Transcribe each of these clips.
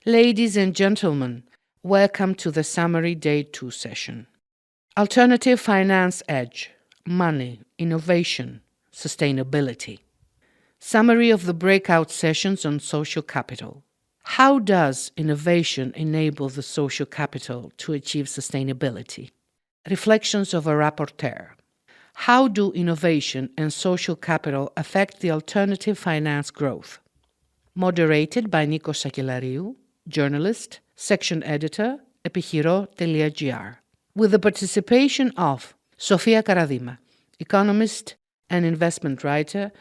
Ladies and gentlemen, welcome to the Summary Day 2 session. Alternative Finance Edge, Money, Innovation, Sustainability. Summary of the breakout sessions on social capital. How does innovation enable the social capital to achieve sustainability? Reflections of a Rapporteur. How do innovation and social capital affect the alternative finance growth? Moderated by Nikos Sakellariou, journalist, section editor, epixeiro.gr. With the participation of Sofia Karadima, economist and investment writer,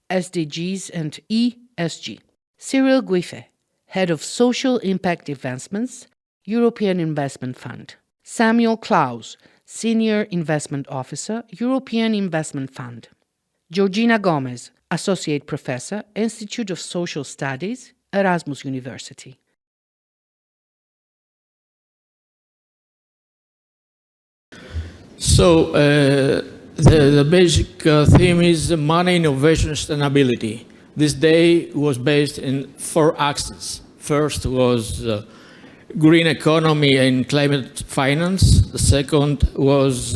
SDGs and ESG. Cyril Gouiffes, head of social impact advancements, European Investment Fund. Samuel Klaus, senior investment officer, European Investment Fund. Georgina Gomez, associate professor, Institute of Social Studies, Erasmus University. So, the basic theme is money, innovation, and sustainability. This day was based in 4 axes. First was green economy and climate finance. The second was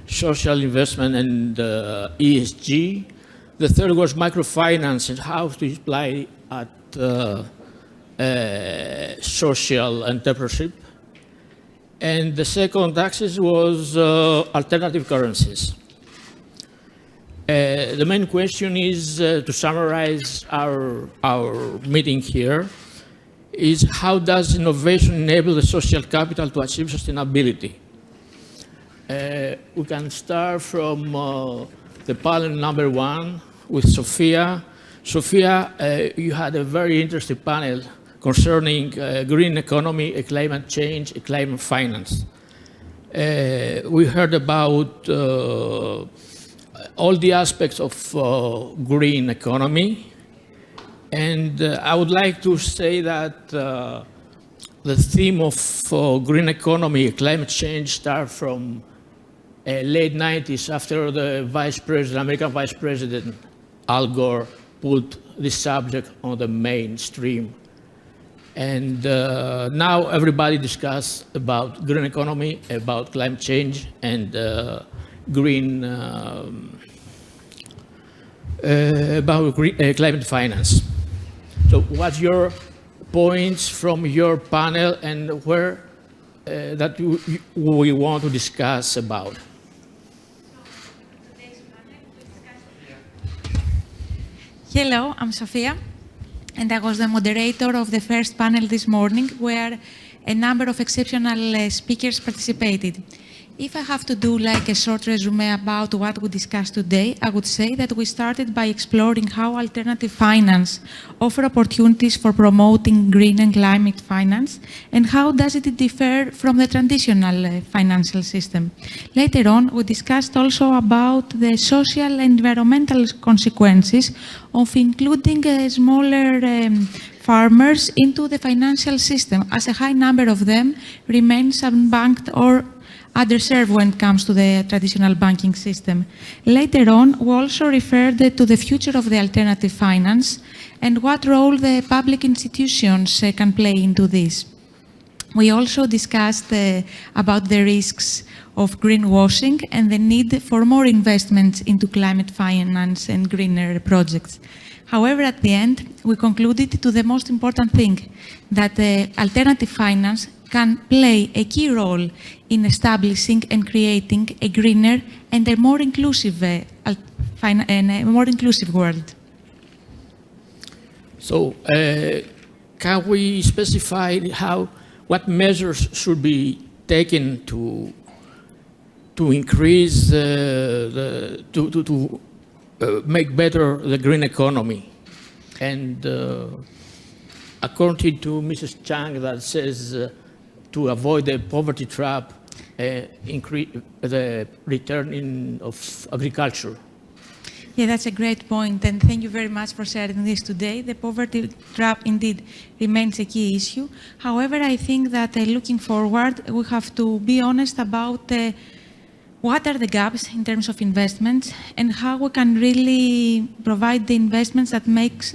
social investment and ESG. The third was microfinance and how to apply at social entrepreneurship. And the second axis was alternative currencies. The main question is, to summarize our meeting here, is how does innovation enable the social capital to achieve sustainability? We can start from the panel number 1 with Sofia. Sofia, you had a very interesting panel concerning green economy, climate change, climate finance. We heard about all the aspects of green economy. And I would like to say that the theme of green economy, climate change, started from late 90s after the American Vice President Al Gore put this subject on the mainstream. And now everybody discusses about green economy, about climate change, and climate finance. So what's your points from your panel and where that we want to discuss about? Hello, I'm Sofia, and I was the moderator of the first panel this morning, where a number of exceptional speakers participated. If I have to do like a short resume about what we discussed today, I would say that we started by exploring how alternative finance offer opportunities for promoting green and climate finance, and how does it differ from the traditional financial system. Later on, we discussed also about the social and environmental consequences of including smaller farmers into the financial system, as a high number of them remain unbanked or underserved when it comes to the traditional banking system. Later on, we also referred to the future of the alternative finance and what role the public institutions can play into this. We also discussed about the risks of greenwashing and the need for more investments into climate finance and greener projects. However, at the end, we concluded to the most important thing, that alternative finance can play a key role in establishing and creating a greener and a more inclusive world. So, can we specify what measures should be taken to increase to make better the green economy? And according to Mrs. Chang, that says to avoid the poverty trap, increase the return of agriculture. Yeah, that's a great point, and thank you very much for sharing this today. The poverty trap indeed remains a key issue. However, I think that looking forward, we have to be honest about what are the gaps in terms of investments and how we can really provide the investments that make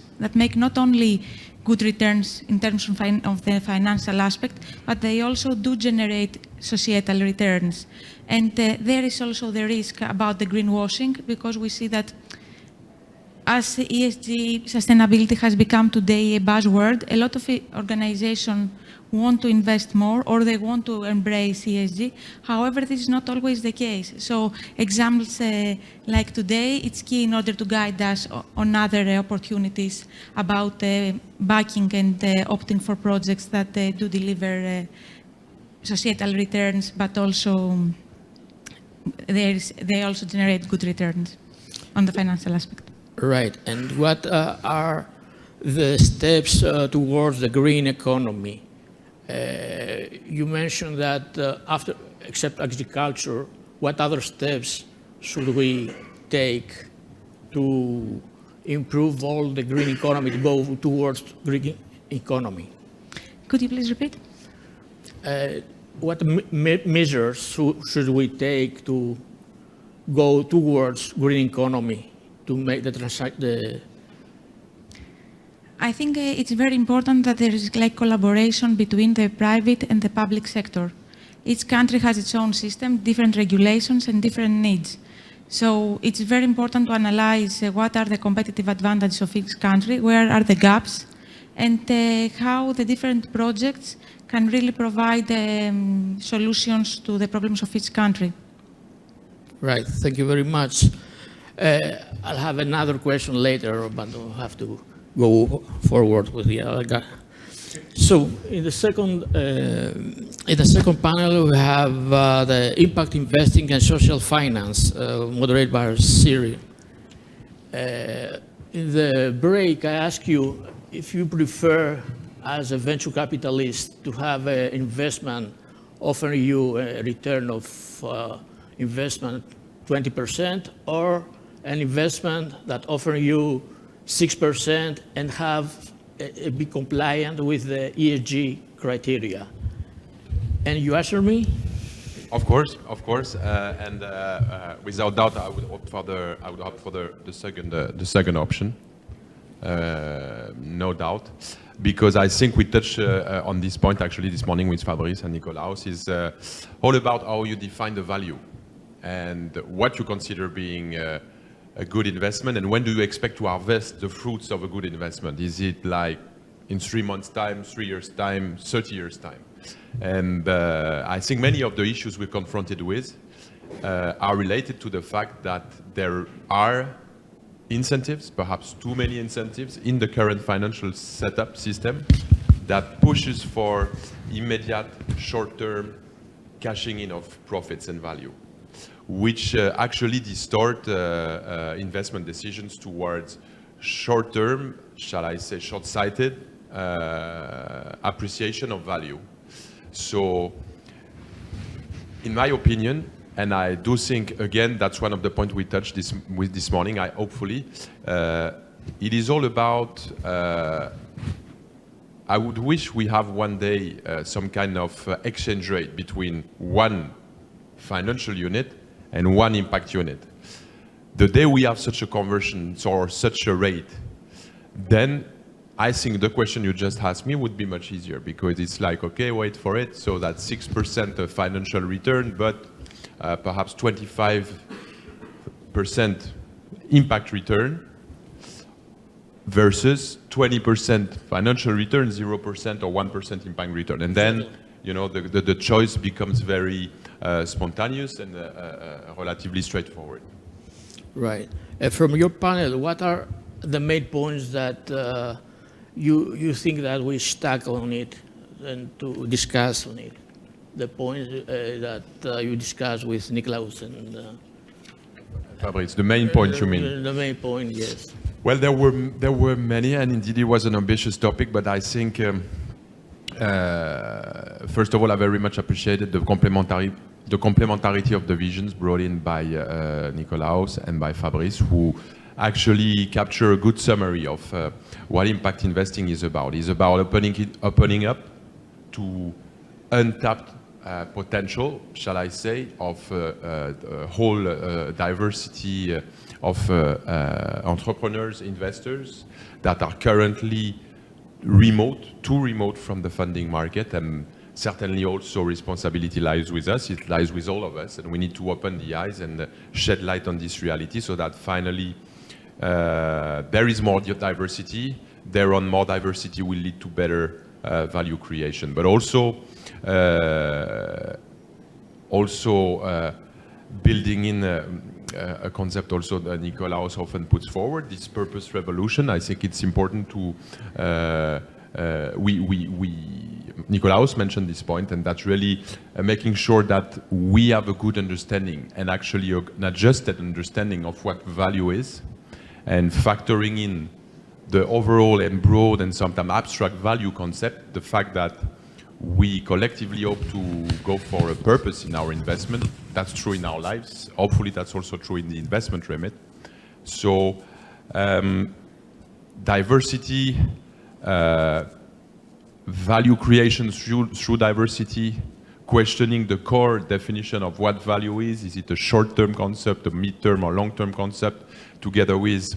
not only good returns in terms of the financial aspect, but they also do generate societal returns. And there is also the risk about the greenwashing, because we see that as ESG sustainability has become today a buzzword, a lot of organizations want to invest more or they want to embrace ESG. However, this is not always the case. So examples like today, it's key in order to guide us on other opportunities about backing and opting for projects that do deliver societal returns, but also they also generate good returns on the financial aspect. Right. And what are the steps towards the green economy? You mentioned that after, except agriculture, what other steps should we take to improve all the green economy, to go towards green economy? Could you please repeat? What measures should we take to go towards green economy, to make the I think it's very important that there is like collaboration between the private and the public sector. Each country has its own system, different regulations and different needs. So it's very important to analyze what are the competitive advantages of each country, where are the gaps, and how the different projects can really provide solutions to the problems of each country. Right, thank you very much. I'll have another question later, but I'll have to go forward with the other guy. So in the second panel, we have the impact investing and social finance, moderated by Cyril. In the break, I asked you if you prefer, as a venture capitalist, to have an investment offering you a return of investment 20%, or an investment that offers you 6% and be compliant with the ESG criteria. And you answer me? Of course, and without doubt, I would opt for the second option. No doubt, because I think we touched on this point actually this morning with Fabrice and Nikos. Is all about how you define the value and what you consider being a good investment, and when do you expect to harvest the fruits of a good investment? Is it like in 3 months' time, 3 years' time, 30 years' time? And I think many of the issues we're confronted with are related to the fact that there are incentives, perhaps too many incentives, in the current financial setup system that pushes for immediate, short-term cashing in of profits and value, which actually distort investment decisions towards short-term, shall I say, short-sighted appreciation of value. So, in my opinion, and I do think, again, that's one of the points we touched this morning, hopefully, it is all about, I would wish we have one day some kind of exchange rate between one financial unit and one impact unit. The day we have such a conversion or such a rate, then I think the question you just asked me would be much easier, because it's like, okay, wait for it, so that's 6% of financial return, but perhaps 25% impact return versus 20% financial return, 0% or 1% impact return. And then, you know, the choice becomes very spontaneous and relatively straightforward. Right. From your panel, what are the main points that you think that we stuck on it and to discuss on it? The points that you discussed with Nikos and Fabrice, the main point you mean? The main point, yes. Well, there were many, and indeed it was an ambitious topic, but I think first of all, I very much appreciated the complementarity of the visions brought in by Nikos and by Fabrice, who actually capture a good summary of what impact investing is about. It's about opening up to untapped potential, shall I say, of a whole diversity of entrepreneurs, investors that are currently too remote from the funding market, and certainly also responsibility lies with us. It lies with all of us, and we need to open the eyes and shed light on this reality so that finally there is more diversity. Thereon, more diversity will lead to better value creation, but also building in a concept also that Nikos often puts forward, this purpose revolution. I think it's important to Nikos mentioned this point, and that's really making sure that we have a good understanding, and actually an adjusted understanding of what value is, and factoring in the overall and broad and sometimes abstract value concept, the fact that we collectively hope to go for a purpose in our investment. That's true in our lives. Hopefully that's also true in the investment remit. So diversity, value creation through diversity, questioning the core definition of what value is. Is it a short-term concept, a mid-term or long-term concept, together with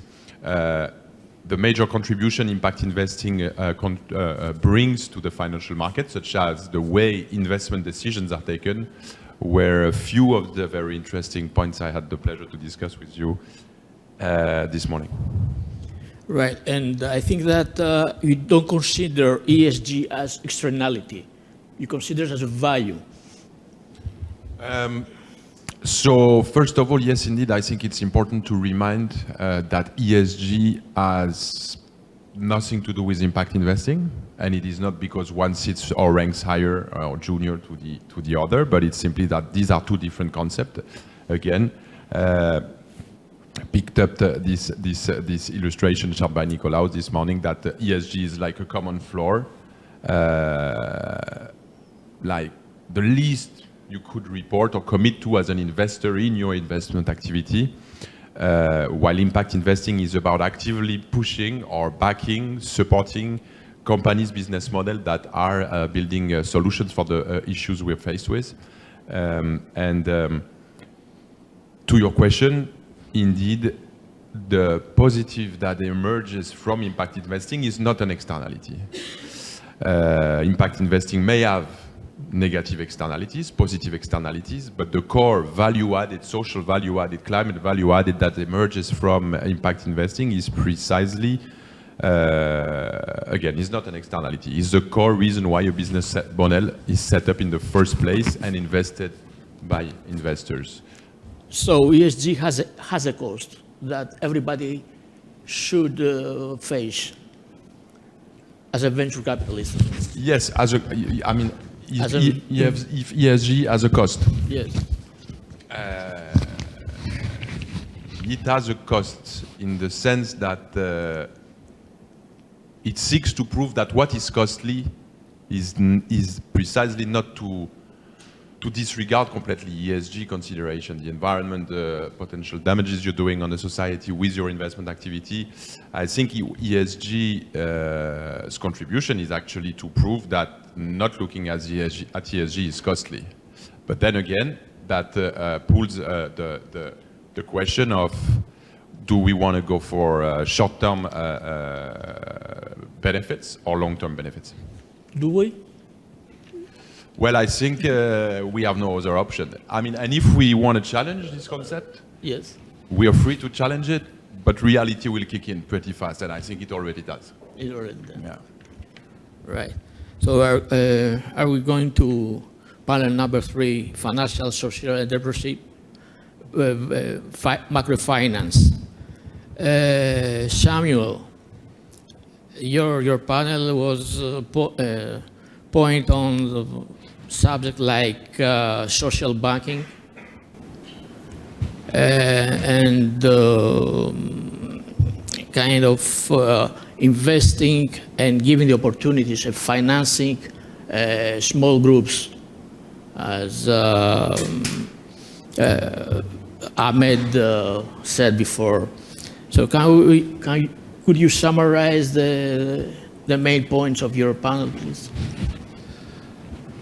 the major contribution impact investing brings to the financial market, such as the way investment decisions are taken, were a few of the very interesting points I had the pleasure to discuss with you this morning. Right, and I think that you don't consider ESG as externality. You consider it as a value. So first of all, yes, indeed, I think it's important to remind that ESG has nothing to do with impact investing, and it is not because one sits or ranks higher or junior to the other, but it's simply that these are two different concepts. Again, picked up this illustration shot by Nikos this morning that ESG is like a common floor, like the least you could report or commit to as an investor in your investment activity, while impact investing is about actively pushing or backing, supporting companies' business model that are building solutions for the issues we're faced with. To your question, indeed, the positive that emerges from impact investing is not an externality. Impact investing may have negative externalities, positive externalities, but the core value added, social value added, climate value added that emerges from impact investing is precisely, again, is not an externality. It's the core reason why a business model is set up in the first place and invested by investors. So ESG has a cost that everybody should face as a venture capitalist. Yes, I mean, you have ESG as a cost. Yes. It has a cost in the sense that it seeks to prove that what is costly is precisely not to disregard completely ESG consideration, the environment, the potential damages you're doing on the society with your investment activity. I think ESG's contribution is actually to prove that not looking at ESG is costly. But then again, that pulls the question of, do we want to go for short-term benefits or long-term benefits? Do we? Well, I think we have no other option. I mean, and if we want to challenge this concept, yes, we are free to challenge it, but reality will kick in pretty fast, and I think it already does. It already does. Yeah. Right. So are we going to panel number 3, financial, social enterprise, macrofinance? Samuel, your panel was point on the subject like social banking and kind of investing and giving the opportunities of financing small groups, as Ahmed said before. So could you summarize the main points of your panel, please?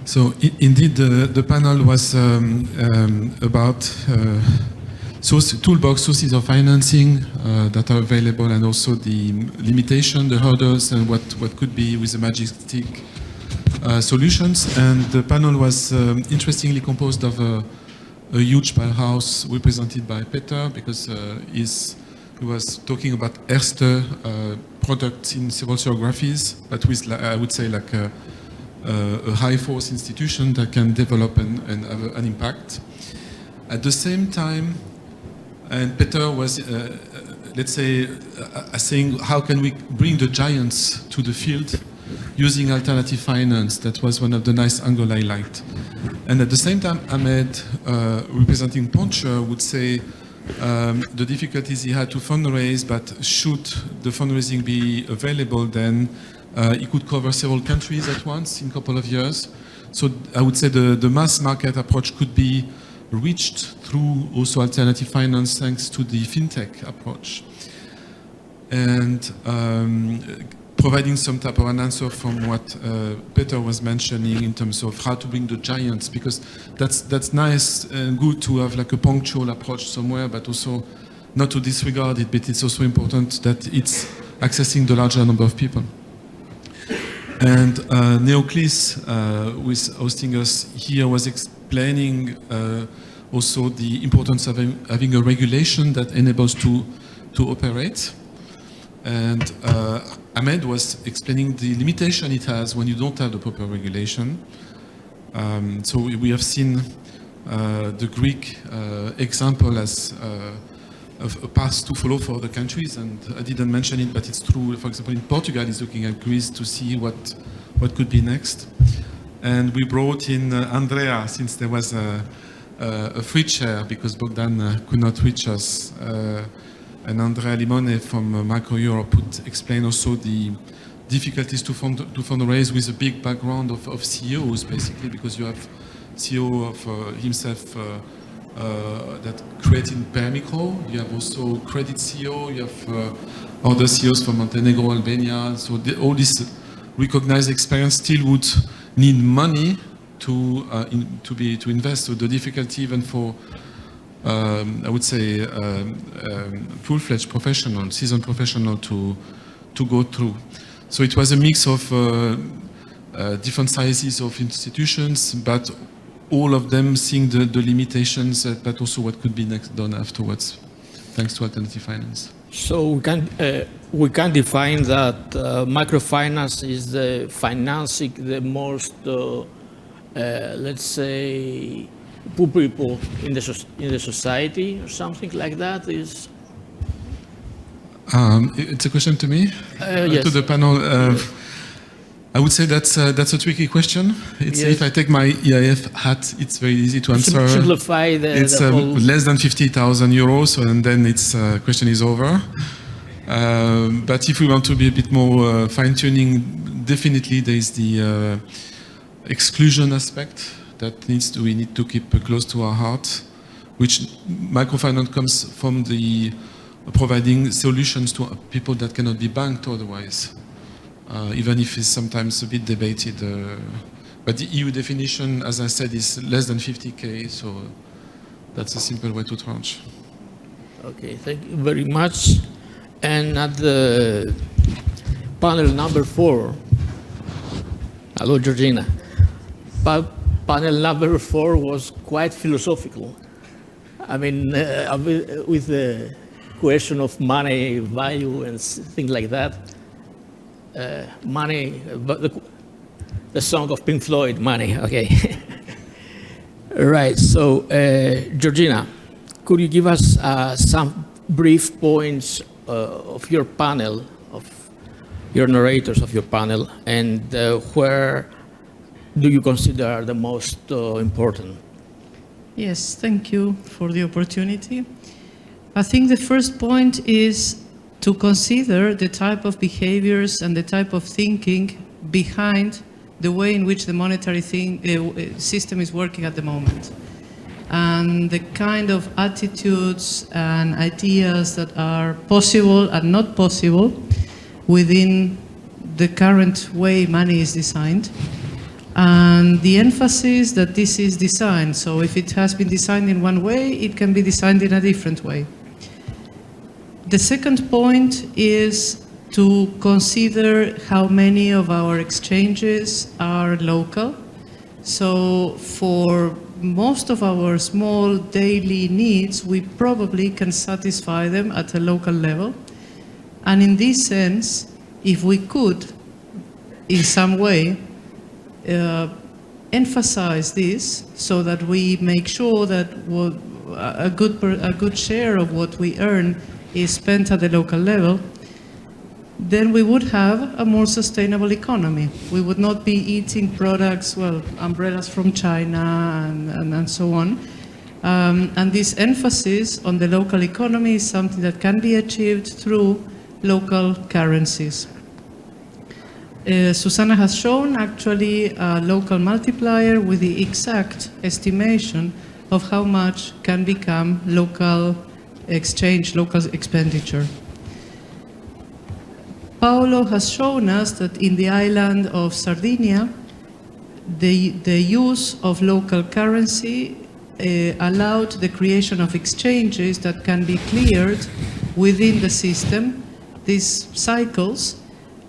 So indeed, the panel was about toolbox sources of financing that are available, and also the limitation, the hurdles, and what could be with the magic stick solutions. And the panel was interestingly composed of a huge powerhouse represented by Peter, because he was talking about Erste products in several geographies, but with, I would say, like a high force institution that can develop and have an impact. At the same time, and Peter was, let's say, saying how can we bring the giants to the field using alternative finance. That was one of the nice angles I liked. And at the same time, Ahmed, representing Poncher, would say the difficulties he had to fundraise, but should the fundraising be available, then he could cover several countries at once in a couple of years. So I would say the mass market approach could be reached through also alternative finance thanks to the fintech approach. And providing some type of an answer from what Peter was mentioning in terms of how to bring the giants, because that's nice and good to have like a punctual approach somewhere, but also not to disregard it, but it's also important that it's accessing the larger number of people. And Neoclis, who is hosting us here, was explaining also the importance of having a regulation that enables to operate. And Ahmed was explaining the limitation it has when you don't have the proper regulation. So we have seen the Greek example as a path to follow for other countries, and I didn't mention it, but it's true. For example, in Portugal, is looking at Greece to see what could be next. And we brought in Andrea, since there was a free chair because Bogdan could not reach us. And Andrea Limone from Macro Europe would explain also the difficulties to fundraise with a big background of CEOs, basically, because you have CEO of himself that created Permicro. You have also Credit CEO. You have other CEOs from Montenegro, Albania. So all this recognized experience still would need money to invest. So the difficulty even for I would say full-fledged professional, seasoned professional to go through. So it was a mix of different sizes of institutions, but all of them seeing the limitations, but also what could be next done afterwards, thanks to alternative finance. So we can define that microfinance is the financing the most, let's say, poor people in the society, or something like that. Is it's a question to me, yes. To the panel. I would say that's a tricky question. It's, yes. If I take my EIF hat, it's very easy to answer. Simplify it's the whole... less than 50,000 euros, and then its question is over. But if we want to be a bit more fine-tuning, definitely there is the exclusion aspect that we need to keep close to our heart, which microfinance comes from the providing solutions to people that cannot be banked otherwise. Even if it's sometimes a bit debated. But the EU definition, as I said, is less than 50K, so that's a simple way to tranche. Okay, thank you very much. And at the panel number 4, hello, Georgina. Panel number 4 was quite philosophical. I mean, with the question of money, value, and things like that. Money, the song of Pink Floyd, Money, okay. Right, so Georgina, could you give us some brief points of your panel, of your narrators of your panel, and where do you consider the most important? Yes, thank you for the opportunity. I think the first point is to consider the type of behaviors and the type of thinking behind the way in which the monetary system is working at the moment. And the kind of attitudes and ideas that are possible and not possible within the current way money is designed. And the emphasis that this is designed, so if it has been designed in one way, it can be designed in a different way. The second point is to consider how many of our exchanges are local. So for most of our small daily needs, we probably can satisfy them at a local level. And in this sense, if we could, in some way, emphasize this so that we make sure that a good share of what we earn is spent at the local level, then we would have a more sustainable economy. We would not be eating products, well, umbrellas from China and so on. And this emphasis on the local economy is something that can be achieved through local currencies. Susanna has shown actually a local multiplier with the exact estimation of how much can become local exchange, local expenditure. Paolo has shown us that in the island of Sardinia, the use of local currency allowed the creation of exchanges that can be cleared within the system, these cycles.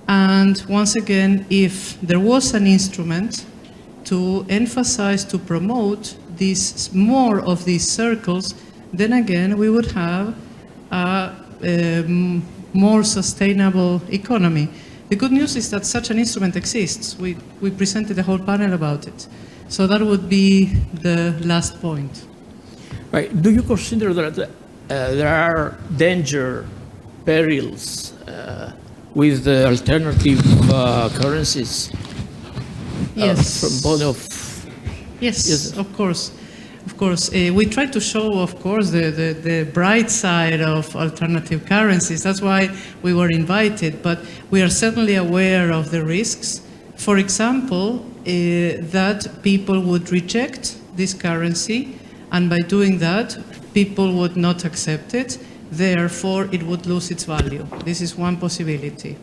And once again, if there was an instrument to emphasize, to promote more of these circles, then again we would have a more sustainable economy. The good news is that such an instrument exists. We presented a whole panel about it. So that would be the last point. Right. Do you consider that there are danger, perils with the alternative currencies? Yes. From point of yes, of course. Of course, we try to show, of course, the bright side of alternative currencies. That's why we were invited, but we are certainly aware of the risks. For example, that people would reject this currency, and by doing that, people would not accept it. Therefore, it would lose its value. This is one possibility.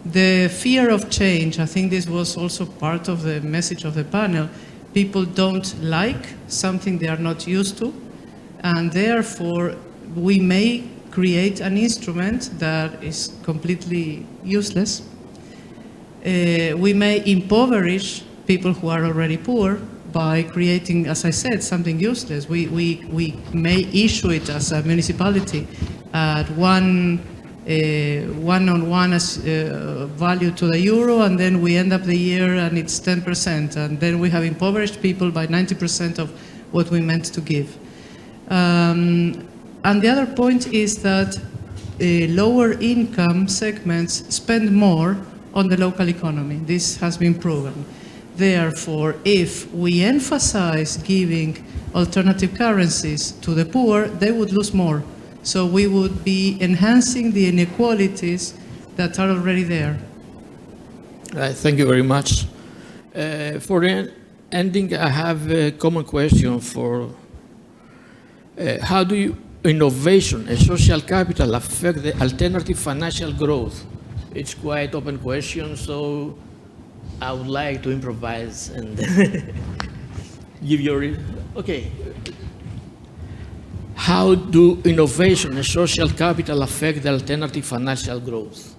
The fear of change, I think this was also part of the message of the panel. People don't like something they are not used to, and therefore we may create an instrument that is completely useless. We may impoverish people who are already poor by creating, as I said, something useless. We may issue it as a municipality at one-on-one value to the euro, and then we end up the year and it's 10%, and then we have impoverished people by 90% of what we meant to give. And the other point is that lower income segments spend more on the local economy. This has been proven. Therefore, if we emphasize giving alternative currencies to the poor, they would lose more. So we would be enhancing the inequalities that are already there. Thank you very much. For ending, I have a common question for how do innovation and social capital affect the alternative financial growth? It's quite open question, so I would like to improvise and give your... Okay. How do innovation and social capital affect the alternative financial growth?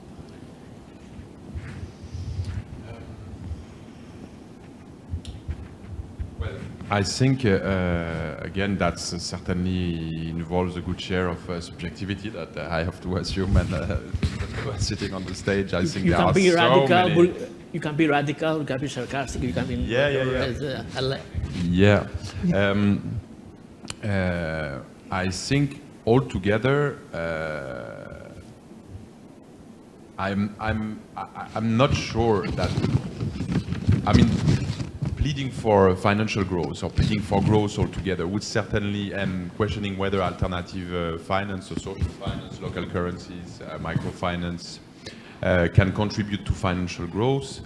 Well, I think, again, that certainly involves a good share of subjectivity that I have to assume, and sitting on the stage, I think there are so many... You can be radical, you can be sarcastic, you can be... I think altogether, I'm not sure that, I mean, pleading for financial growth or pleading for growth altogether would certainly, and questioning whether alternative finance or social finance, local currencies, microfinance can contribute to financial growth.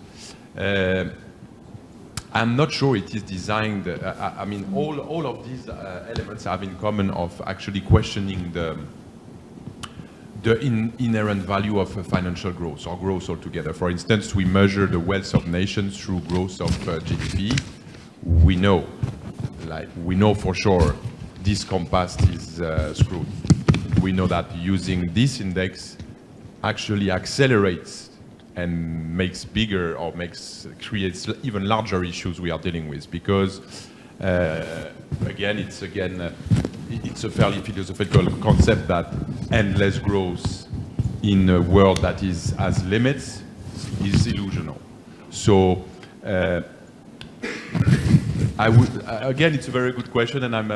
I'm not sure it is designed, I mean, all of these elements have in common of actually questioning the inherent value of financial growth or growth altogether. For instance, we measure the wealth of nations through growth of GDP. We know for sure this compass is screwed. We know that using this index actually accelerates and makes bigger or creates even larger issues we are dealing with, because it's a fairly philosophical concept that endless growth in a world that has limits is illusional. So it's a very good question, and I'm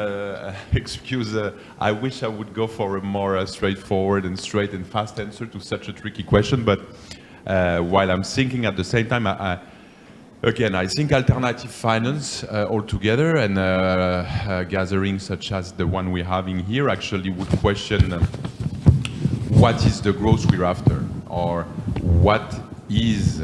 I wish I would go for a more straightforward and straight and fast answer to such a tricky question. But while I'm thinking at the same time, I think alternative finance altogether and gatherings such as the one we're having here actually would question what is the growth we're after, or what is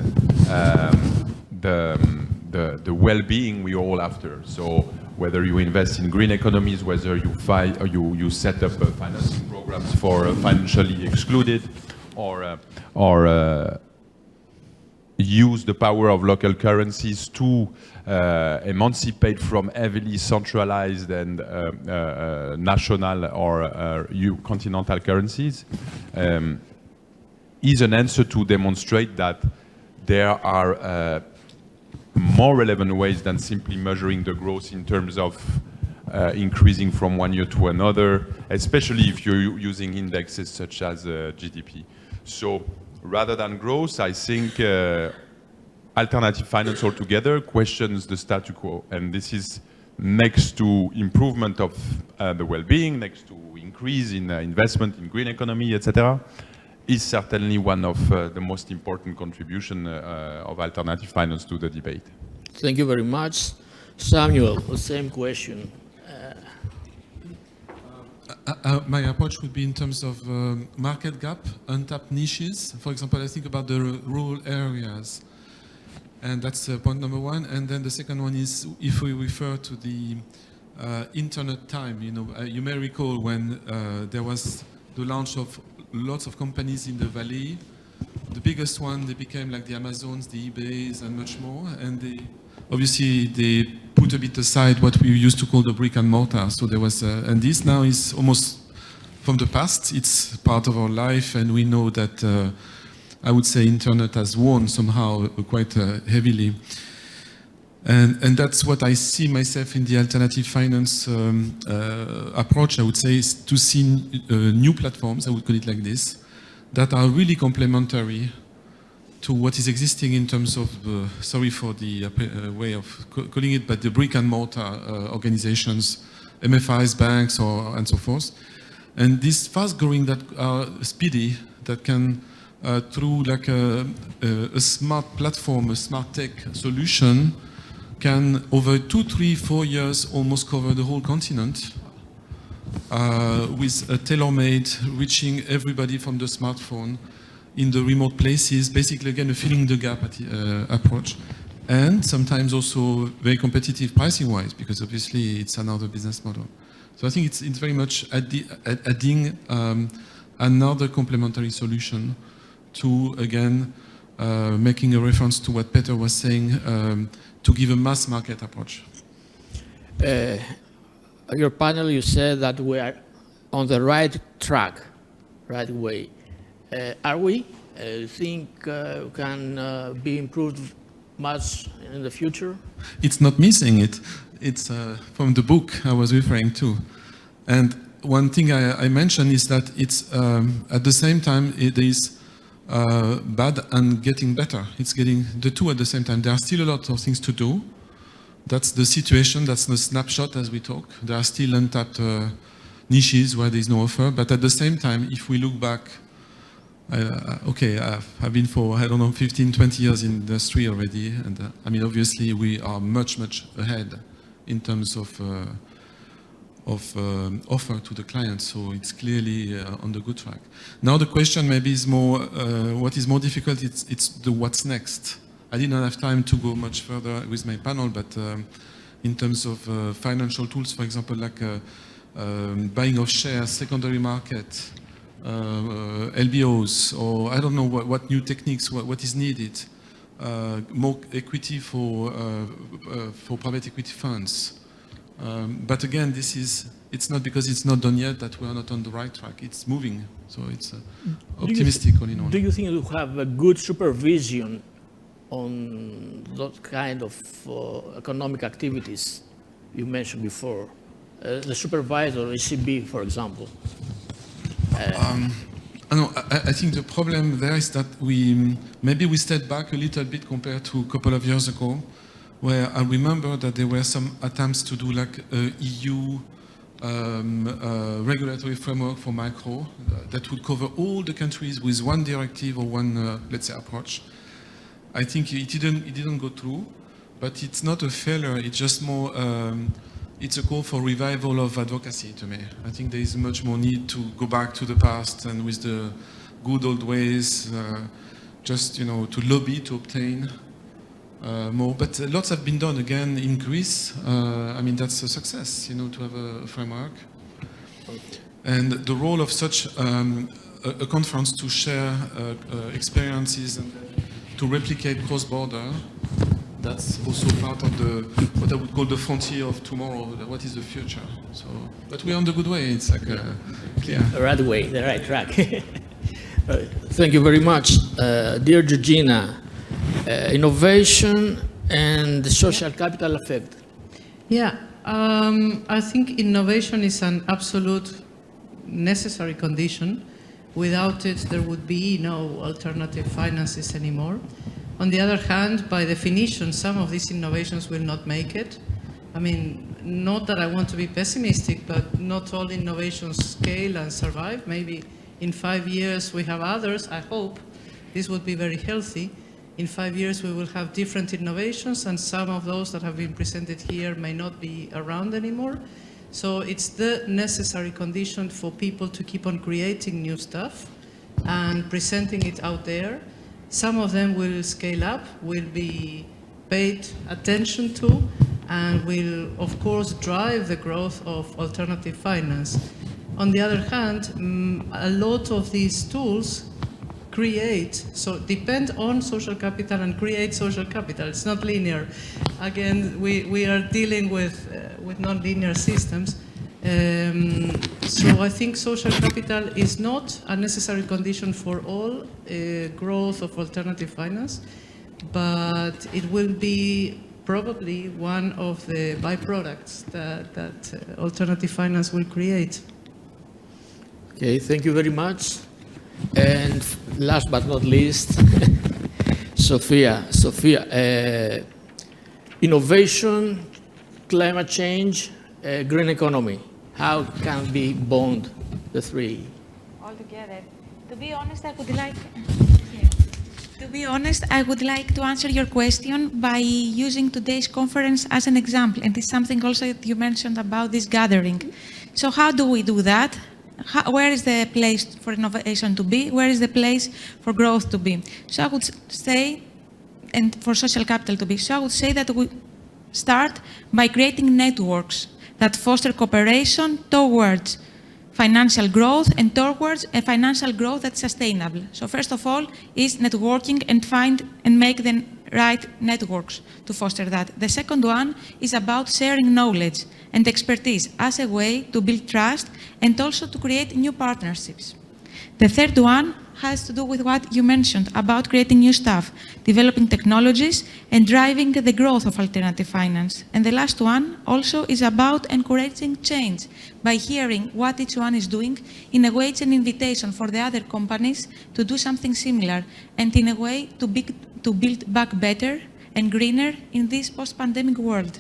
the well-being we're all after. So whether you invest in green economies, whether you set up financing programs for financially excluded, or use the power of local currencies to emancipate from heavily centralized and national or continental currencies, is an answer to demonstrate that there are more relevant ways than simply measuring the growth in terms of increasing from one year to another, especially if you're using indexes such as GDP. So rather than growth, I think alternative finance altogether questions the status quo. And this is next to improvement of the well-being, next to increase in investment in green economy, etc., is certainly one of the most important contribution of alternative finance to the debate. Thank you very much. Samuel, the same question. My approach would be in terms of market gap, untapped niches. For example, I think about the rural areas. And that's point number one. And then the second one is if we refer to the internet time. You may recall when there was the launch of lots of companies in the valley. The biggest one, they became like the Amazons, the eBays, and much more. And they put a bit aside what we used to call the brick and mortar. So there was, and this now is almost from the past. It's part of our life, and we know that I would say internet has won somehow quite heavily. And that's what I see myself in the alternative finance approach, I would say, is to see new platforms, I would call it like this, that are really complementary to what is existing in terms of, sorry for the way of calling it, but the brick and mortar organizations, MFIs, banks, and so forth. And these fast growing that are speedy, that can, through like a smart platform, a smart tech solution, can over 2, 3, 4 years almost cover the whole continent with a tailor-made, reaching everybody from the smartphone in the remote places, basically again a filling the gap approach, and sometimes also very competitive pricing-wise, because obviously it's another business model. So I think it's very much adding another complementary solution to, again, making a reference to what Peter was saying, to give a mass market approach. Your panel, you said that we are on the right track, right way. Are we? Think can be improved much in the future? It's not me saying it. It's from the book I was referring to. And one thing I mentioned is that it's at the same time it is bad and getting better. It's getting the two at the same time. There are still a lot of things to do. That's the situation, that's the snapshot as we talk. There are still untapped niches where there is no offer. But at the same time, if we look back, I've been for, 15, 20 years in the industry already. And obviously we are much, much ahead in terms of offer to the client. So it's clearly on the good track. Now the question maybe is more, what is more difficult, it's the what's next. I didn't have time to go much further with my panel, but in terms of financial tools, for example, like buying of shares, secondary market, LBOs, or I don't know what new techniques, what is needed. More equity for private equity funds. But again, it's not because it's not done yet that we are not on the right track. It's moving, so it's optimistic all in all. Do you think you have a good supervision on that kind of economic activities you mentioned before? The supervisor, ECB, for example. I think the problem there is that maybe we stepped back a little bit compared to a couple of years ago, where I remember that there were some attempts to do like a EU regulatory framework for micro that would cover all the countries with one directive or one, let's say, approach. I think it didn't go through, but it's not a failure. It's just more. It's a call for revival of advocacy to me. I think there is much more need to go back to the past and with the good old ways, just to lobby to obtain more. But lots have been done again in Greece. I mean that's a success, to have a framework. And the role of such a conference to share experiences and to replicate cross-border. That's also part of what I would call the frontier of tomorrow. What is the future? So, but we're on the good way. It's like clear. The right way, the right track. Thank you very much, dear Georgina. Innovation and the social capital effect. Yeah, I think innovation is an absolute necessary condition. Without it, there would be no alternative finances anymore. On the other hand, by definition, some of these innovations will not make it. I mean, not that I want to be pessimistic, but not all innovations scale and survive. Maybe in 5 years we have others. I hope this would be very healthy. In 5 years we will have different innovations, and some of those that have been presented here may not be around anymore. So it's the necessary condition for people to keep on creating new stuff and presenting it out there. Some of them will scale up, will be paid attention to, and will, of course, drive the growth of alternative finance. On the other hand, a lot of these tools depend on social capital and create social capital. It's not linear. Again, we are dealing with non-linear systems. So I think social capital is not a necessary condition for all growth of alternative finance, but it will be probably one of the byproducts that alternative finance will create. Okay, thank you very much. And last but not least, Sofia, innovation, climate change, green economy. How can we bond the three? All together. To be honest, I would like to answer your question by using today's conference as an example, and it's something also that you mentioned about this gathering. So how do we do that? Where is the place for innovation to be? Where is the place for growth to be? So I would say, and for social capital to be, so I would say that we start by creating networks that foster cooperation towards financial growth and towards a financial growth that's sustainable. So first of all is networking and find and make the right networks to foster that. The second one is about sharing knowledge and expertise as a way to build trust and also to create new partnerships. The third one has to do with what you mentioned about creating new stuff, developing technologies, and driving the growth of alternative finance. And the last one also is about encouraging change by hearing what each one is doing. In a way, it's an invitation for the other companies to do something similar, and in a way to build back better and greener in this post-pandemic world.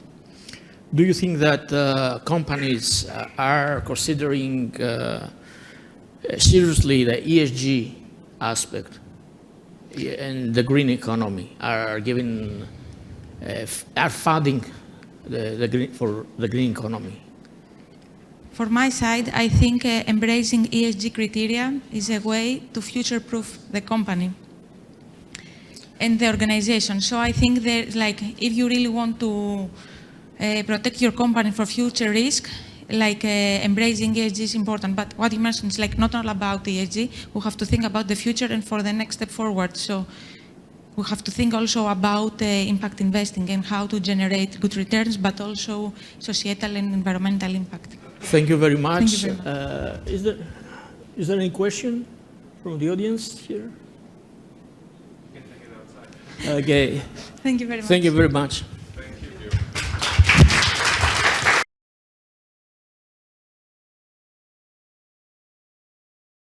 Do you think that companies are considering seriously the ESG aspect and the green economy, are funding for the green economy? For my side, I think embracing ESG criteria is a way to future-proof the company and the organization. So I think that, if you really want to protect your company for future risk, like embracing ESG is important, but what you mentioned is like not all about ESG. We have to think about the future and for the next step forward. So we have to think also about impact investing and how to generate good returns, but also societal and environmental impact. Thank you very much. Thank you very much. Is there any question from the audience here? Okay. Thank you very much. Thank you very much.